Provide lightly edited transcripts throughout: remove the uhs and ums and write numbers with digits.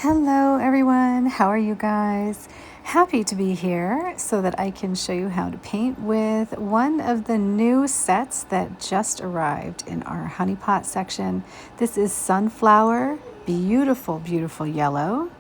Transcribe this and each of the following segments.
Hello everyone, how are you guys? Happy to be here so that I can show you how to paint with one of the new sets that just arrived in our honey pot section. This is Sunflower, beautiful, beautiful yellow.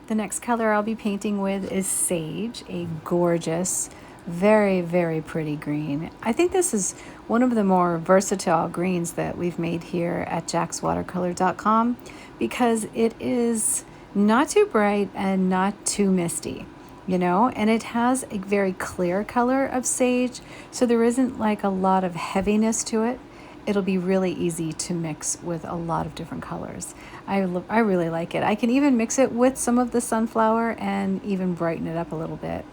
The next color I'll be painting with is Sage, a gorgeous, very, very pretty green. I think this is one of the more versatile greens that we've made here at jackswatercolor.com because it is not too bright and not too misty, and it has a very clear color of sage, so there isn't like a lot of heaviness to it. It'll be really easy to mix with a lot of different colors. I really like it. I can even mix it with some of the sunflower and even brighten it up a little bit.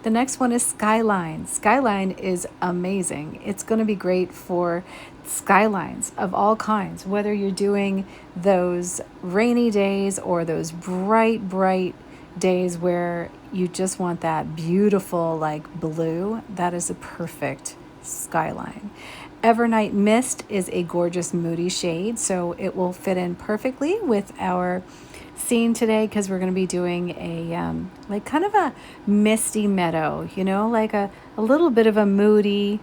The next one is Skyline. Skyline is amazing. It's going to be great for skylines of all kinds, whether you're doing those rainy days or those bright, bright days where you just want that beautiful like blue. That is a perfect skyline. Evernight Mist is a gorgeous Moody shade, so it will fit in perfectly with our scene today because we're going to be doing a like kind of a misty meadow, like a little bit of a moody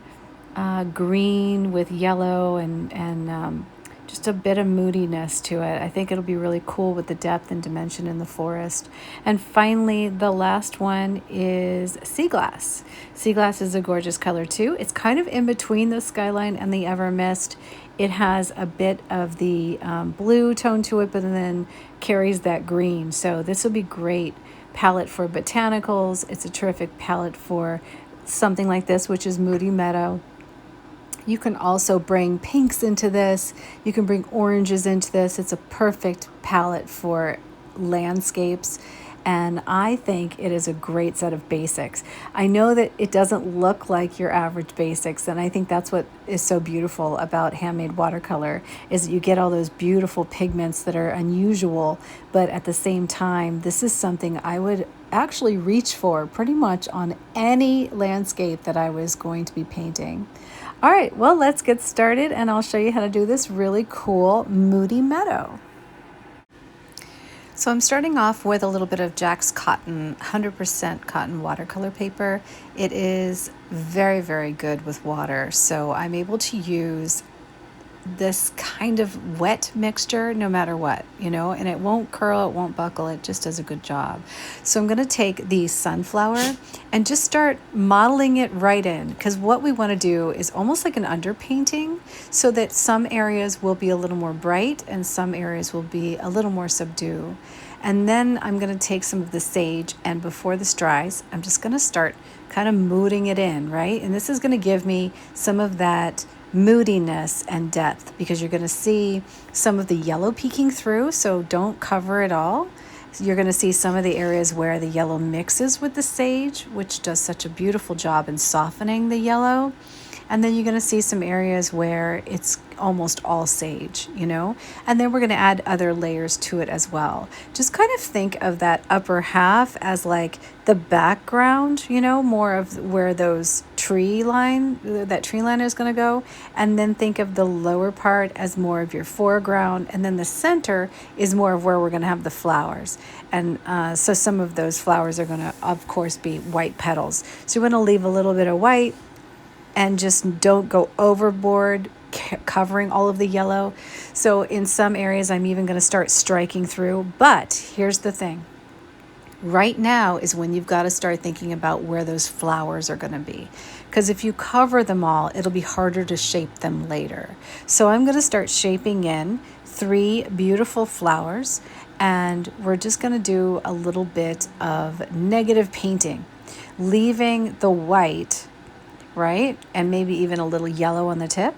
green with yellow and just a bit of moodiness to it. I think it'll be really cool with the depth and dimension in the forest. And finally, the last one is Sea Glass. Sea Glass is a gorgeous color too. It's kind of in between the Skyline and the Ever Mist. It has a bit of the blue tone to it, but then carries that green. So this will be great palette for botanicals. It's a terrific palette for something like this, which is Moody Meadow. You can also bring pinks into this. You can bring oranges into this. It's a perfect palette for landscapes. And I think it is a great set of basics. I know that it doesn't look like your average basics, and I think that's what is so beautiful about handmade watercolor is that you get all those beautiful pigments that are unusual, but at the same time, this is something I would actually reach for pretty much on any landscape that I was going to be painting. All right, well, let's get started and I'll show you how to do this really cool Moody Meadow. So I'm starting off with a little bit of Jack's Cotton, 100% cotton watercolor paper. It is very, very good with water. So I'm able to use this kind of wet mixture no matter what, and it won't curl, it won't buckle, it just does a good job. So I'm going to take the sunflower and just start modeling it right in, because what we want to do is almost like an underpainting so that some areas will be a little more bright and some areas will be a little more subdued. And then I'm going to take some of the sage, and before this dries, I'm just going to start kind of mooding it in, right? And this is going to give me some of that moodiness and depth, because you're going to see some of the yellow peeking through, so don't cover it all. You're going to see some of the areas where the yellow mixes with the sage, which does such a beautiful job in softening the yellow. And then you're going to see some areas where it's almost all sage, and then we're going to add other layers to it as well. Just kind of think of that upper half as like the background, more of where that tree line is going to go. And then think of the lower part as more of your foreground. And then the center is more of where we're going to have the flowers. And so some of those flowers are going to, of course, be white petals. So you want to leave a little bit of white and just don't go overboard covering all of the yellow. So in some areas, I'm even going to start striking through. But here's the thing. Right now is when you've got to start thinking about where those flowers are going to be. Because if you cover them all, it'll be harder to shape them later. So I'm going to start shaping in 3 beautiful flowers. And we're just going to do a little bit of negative painting, leaving the white, right? And maybe even a little yellow on the tip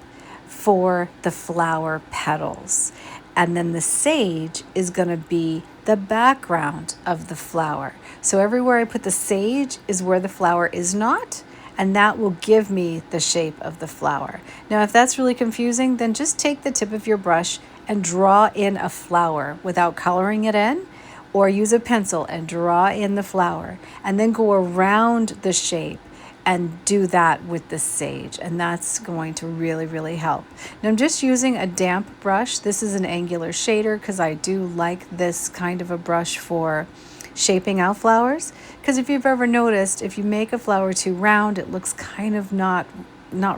for the flower petals. And then the sage is going to be the background of the flower. So everywhere I put the sage is where the flower is not, and that will give me the shape of the flower. Now, if that's really confusing, then just take the tip of your brush and draw in a flower without coloring it in, or use a pencil and draw in the flower, and then go around the shape and do that with the sage, and that's going to really, really help. Now I'm just using a damp brush. This is an angular shader because I do like this kind of a brush for shaping out flowers, because if you've ever noticed, if you make a flower too round, it looks kind of not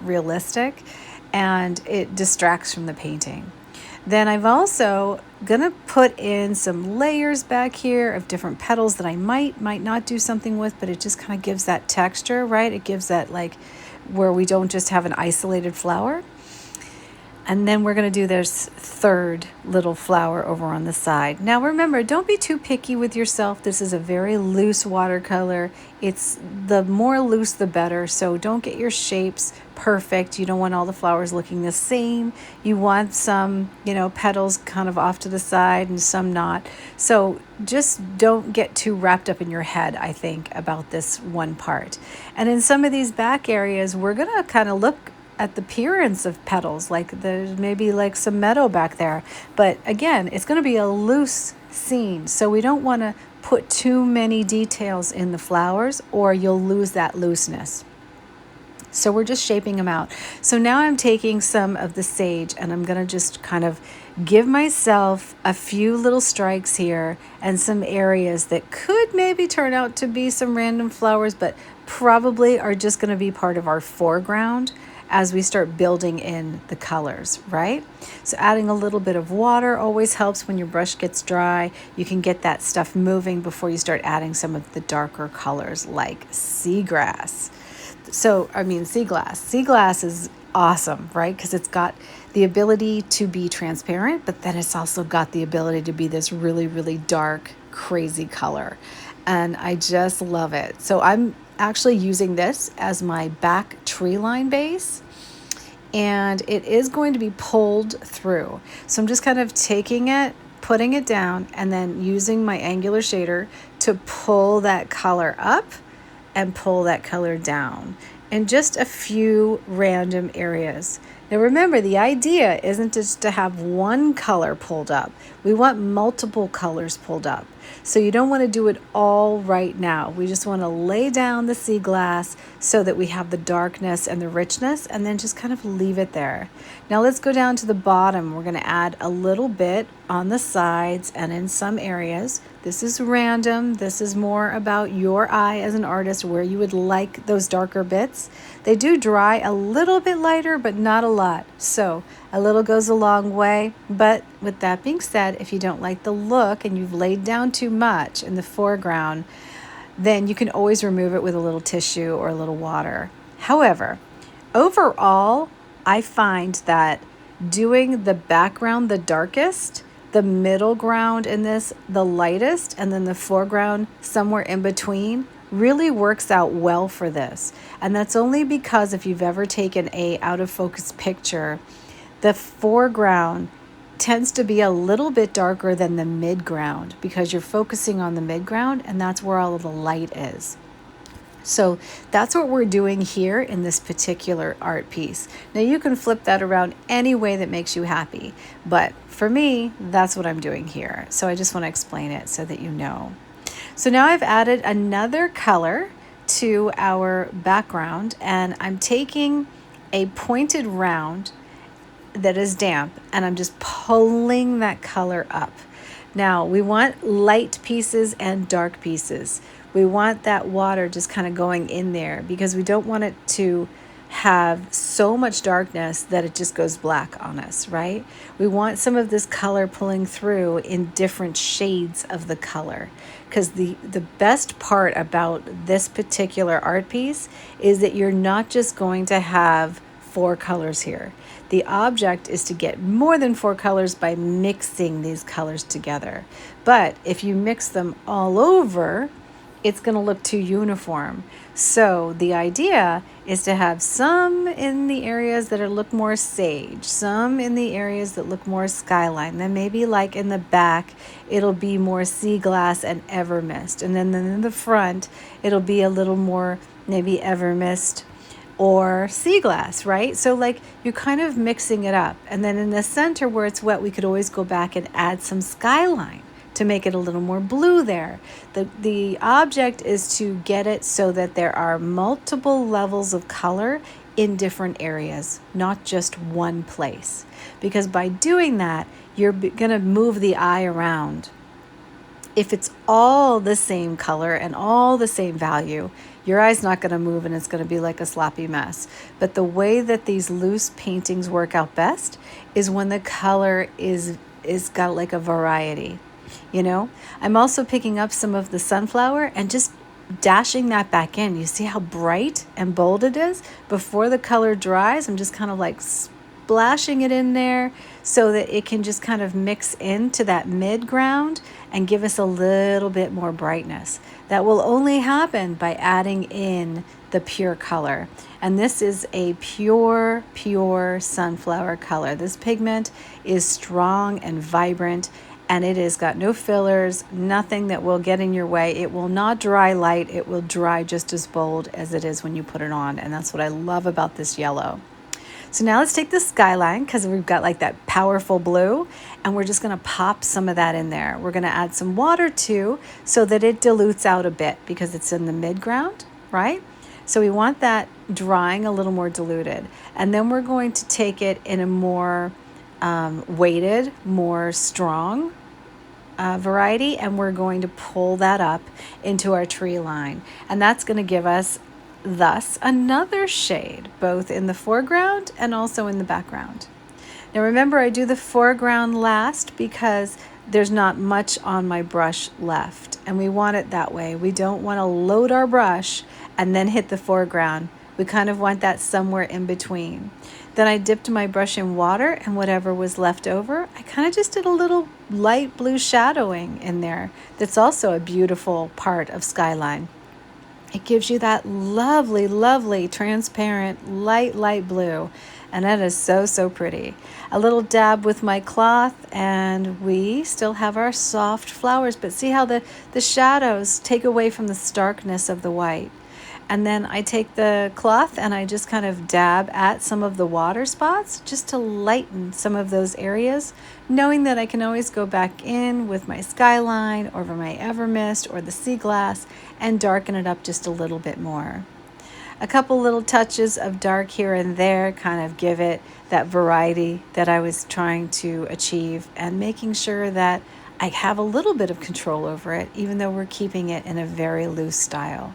realistic, and it distracts from the painting. Then I've also gonna put in some layers back here of different petals that I might not do something with, but it just kind of gives that texture, right? It gives that, like, where we don't just have an isolated flower. And then we're going to do this third little flower over on the side. Now remember, don't be too picky with yourself. This is a very loose watercolor. It's the more loose, the better. So don't get your shapes perfect. You don't want all the flowers looking the same. You want some, petals kind of off to the side and some not. So just don't get too wrapped up in your head, I think, about this one part. And in some of these back areas, we're going to kind of look at the appearance of petals, like there's maybe like some meadow back there. But again, it's going to be a loose scene, so we don't want to put too many details in the flowers or you'll lose that looseness. So we're just shaping them out. So now I'm taking some of the sage and I'm going to just kind of give myself a few little strikes here and some areas that could maybe turn out to be some random flowers, but probably are just going to be part of our foreground as we start building in the colors, right? So adding a little bit of water always helps when your brush gets dry. You can get that stuff moving before you start adding some of the darker colors like seagrass. Sea glass. Sea glass is awesome, right? Because it's got the ability to be transparent, but then it's also got the ability to be this really, really dark, crazy color. And I just love it. So I'm actually using this as my back tree line base, and it is going to be pulled through. So I'm just kind of taking it, putting it down, and then using my angular shader to pull that color up and pull that color down in just a few random areas. Now remember, the idea isn't just to have one color pulled up. We want multiple colors pulled up. So you don't want to do it all right now. We just want to lay down the sea glass so that we have the darkness and the richness, and then just kind of leave it there. Now let's go down to the bottom. We're going to add a little bit on the sides and in some areas. This is random. This is more about your eye as an artist, where you would like those darker bits. They do dry a little bit lighter, but not a lot. So a little goes a long way. But with that being said, if you don't like the look and you've laid down too much in the foreground, then you can always remove it with a little tissue or a little water. However, overall, I find that doing the background the darkest, the middle ground in this the lightest, and then the foreground somewhere in between really works out well for this. And that's only because if you've ever taken a out of focus picture, the foreground tends to be a little bit darker than the midground because you're focusing on the midground, and that's where all of the light is. So that's what we're doing here in this particular art piece. Now you can flip that around any way that makes you happy, but for me, that's what I'm doing here. So I just want to explain it so that you know. So now I've added another color to our background, and I'm taking a pointed round that is damp, and I'm just pulling that color up. Now we want light pieces and dark pieces. We want that water just kind of going in there because we don't want it to have so much darkness that it just goes black on us, right? We want some of this color pulling through in different shades of the color, because the best part about this particular art piece is that you're not just going to have 4 colors here. The object is to get more than 4 colors by mixing these colors together. But if you mix them all over, it's going to look too uniform. So the idea is to have some in the areas that look more sage, some in the areas that look more skyline. Then maybe like in the back, it'll be more sea glass and ever mist. And then in the front, it'll be a little more maybe ever mist or sea glass, right? So like you're kind of mixing it up. And then in the center where it's wet, we could always go back and add some skyline to make it a little more blue there. The object is to get it so that there are multiple levels of color in different areas, not just one place. Because by doing that, you're going to move the eye around. If it's all the same color and all the same value, your eye's not going to move and it's going to be like a sloppy mess. But the way that these loose paintings work out best is when the color is got like a variety. You know, I'm also picking up some of the sunflower and just dashing that back in. You see how bright and bold it is? Before the color dries, I'm just kind of like splashing it in there so that it can just kind of mix into that mid ground and give us a little bit more brightness. That will only happen by adding in the pure color. And this is a pure sunflower color. This pigment is strong and vibrant, and it has got no fillers, nothing that will get in your way. It will not dry light. It will dry just as bold as it is when you put it on. And that's what I love about this yellow. So now let's take the skyline, because we've got like that powerful blue, and we're just going to pop some of that in there. We're going to add some water too, so that it dilutes out a bit because it's in the mid-ground, right? So we want that drying a little more diluted. And then we're going to take it in a more weighted, more strong variety, and we're going to pull that up into our tree line. And that's going to give us thus another shade, both in the foreground and also in the background. Now remember, I do the foreground last because there's not much on my brush left, and we want it that way. We don't want to load our brush and then hit the foreground. We kind of want that somewhere in between. Then I dipped my brush in water, and whatever was left over, I kind of just did a little light blue shadowing in there. That's also a beautiful part of skyline. It gives you that lovely, transparent, light blue. And that is so pretty. A little dab with my cloth, and we still have our soft flowers. But see how the shadows take away from the starkness of the white. And then I take the cloth and I just kind of dab at some of the water spots just to lighten some of those areas, knowing that I can always go back in with my skyline or my Evermist or the sea glass and darken it up just a little bit more. A couple little touches of dark here and there kind of give it that variety that I was trying to achieve, and making sure that I have a little bit of control over it, even though we're keeping it in a very loose style.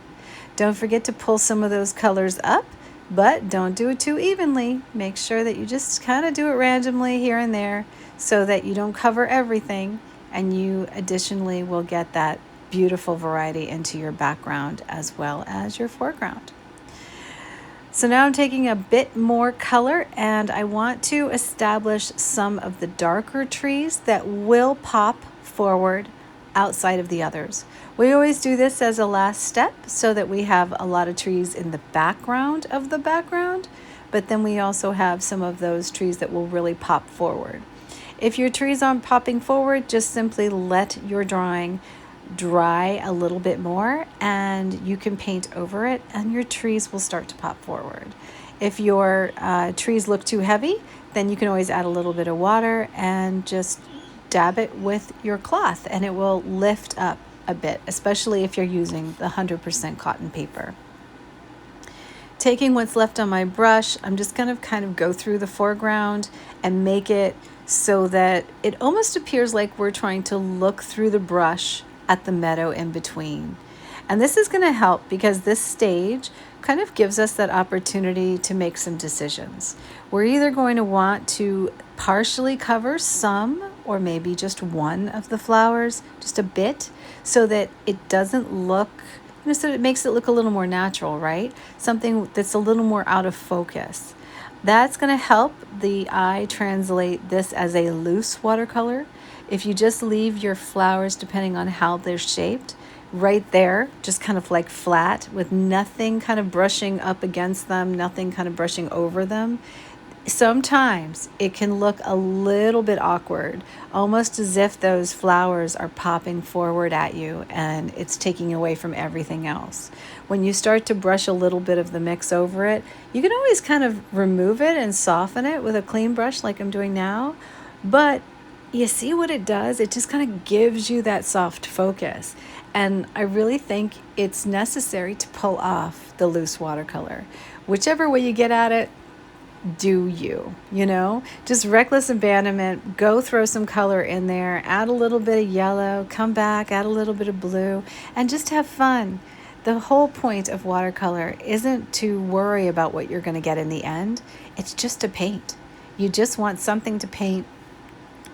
Don't forget to pull some of those colors up, but don't do it too evenly. Make sure that you just kind of do it randomly here and there so that you don't cover everything, and you additionally will get that beautiful variety into your background as well as your foreground. So now I'm taking a bit more color, and I want to establish some of the darker trees that will pop forward outside of the others. We always do this as a last step so that we have a lot of trees in the background of the background, but then we also have some of those trees that will really pop forward. If your trees aren't popping forward, just simply let your drawing dry a little bit more and you can paint over it, and your trees will start to pop forward. If your trees look too heavy, then you can always add a little bit of water and just dab it with your cloth, and it will lift up a bit, especially if you're using the 100% cotton paper. Taking what's left on my brush, I'm just going to kind of go through the foreground and make it so that it almost appears like we're trying to look through the brush at the meadow in between. And this is going to help because this stage kind of gives us that opportunity to make some decisions. We're either going to want to partially cover some or maybe just one of the flowers, just a bit, so that it doesn't look, so it makes it look a little more natural, right? Something that's a little more out of focus. That's going to help the eye translate this as a loose watercolor. If you just leave your flowers, depending on how they're shaped, right there, just kind of like flat with nothing kind of brushing up against them, nothing kind of brushing over them, sometimes it can look a little bit awkward, almost as if those flowers are popping forward at you and it's taking away from everything else. When you start to brush a little bit of the mix over it, you can always kind of remove it and soften it with a clean brush like I'm doing now, but you see what it does? It just kind of gives you that soft focus. And I really think it's necessary to pull off the loose watercolor. Whichever way you get at it, do you, just reckless abandonment. Go throw some color in there, add a little bit of yellow, come back, add a little bit of blue, and just have fun. The whole point of watercolor isn't to worry about what you're going to get in the end. It's just to paint. You just want something to paint.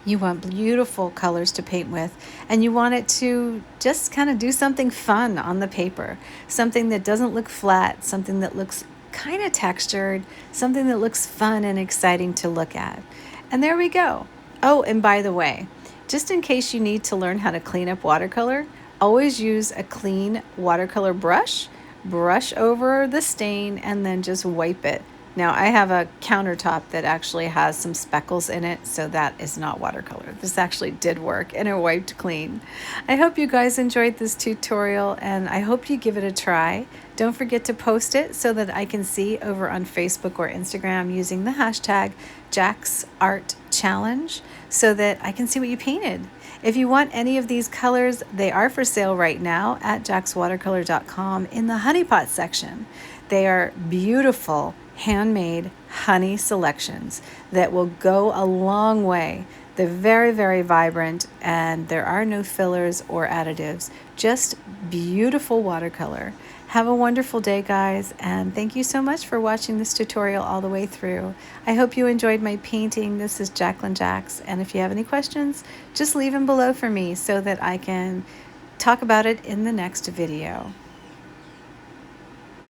You want beautiful colors to paint with, and you want it to just kind of do something fun on the paper, something that doesn't look flat, something that looks kind of textured, something that looks fun and exciting to look at. And there we go. Oh, and by the way, just in case you need to learn how to clean up watercolor, always use a clean watercolor brush over the stain, and then just wipe it. Now, I have a countertop that actually has some speckles in it, so that is not watercolor. This actually did work, and it wiped clean. I hope you guys enjoyed this tutorial, and I hope you give it a try. Don't forget to post it so that I can see over on Facebook or Instagram using the hashtag JacksArtChallenge, so that I can see what you painted. If you want any of these colors, they are for sale right now at jackswatercolor.com in the honey pot section. They are beautiful handmade honey selections that will go a long way. They're very, very vibrant, and there are no fillers or additives, just beautiful watercolor. Have a wonderful day, guys, and thank you so much for watching this tutorial all the way through. I hope you enjoyed my painting. This is Jacqueline Jacks, and if you have any questions, just leave them below for me so that I can talk about it in the next video.